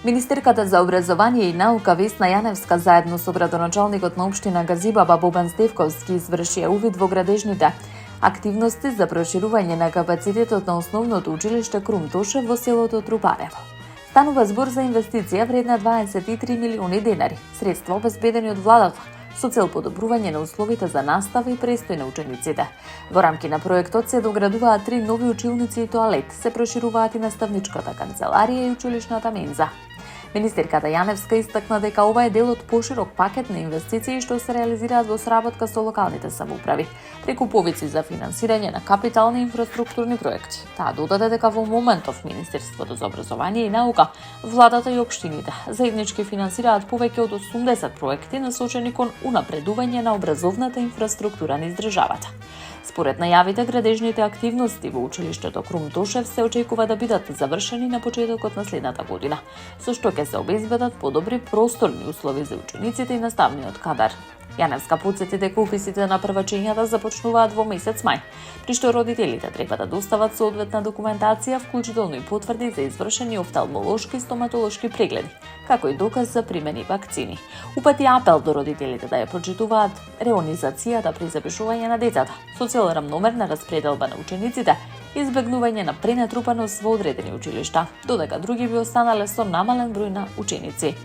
Министерката за образование и наука Весна Јаневска заедно со градоначалникот на општина Газибаба Бобан Стевковски извршија увид во градежните активности за проширување на капацитетот на основното училиште Крум Тошев во селото Трупарево. Станува збор за инвестиција вредна 23 милиони денари, средства обезбедени од владата, со цел подобрување на условите за настава и престој на учениците. Во рамки на проектот се доградуваат 3 нови училници и тоалет, се прошируваат и наставничката канцеларија и училишната менза. Министерката Јаневска истакна дека ова е дел од поширок пакет на инвестиции што се реализираат во сработка со локалните самоуправи, преку повици за финансирање на капитални инфраструктурни проекти. Таа додаде дека во моментов Министерството за образование и наука, владата и општините заеднички финансираат повеќе од 80 проекти насочени кон унапредување на образовната инфраструктура низ државата. Според најавите, градежните активности во училиштето Крум Тошев се очекува да бидат завршени на почетокот на следната година, со што ќе се обезбедат подобри просторни услови за учениците и наставниот кадар. Јаневска потсети дека уписите на првачењата започнуваат во месец мај, при што родителите треба да достават соодветна документација, вклучително и потврди за извршени офталмолошки и стоматолошки прегледи, како и доказ за примени вакцини. Упати апел до родителите да ја прочитуваат реонизацијата при запишување на децата, со цел рамномерна распределба на учениците и избегнување на пренатрупаност во одредени училишта, додека други би останале со намален број на ученици.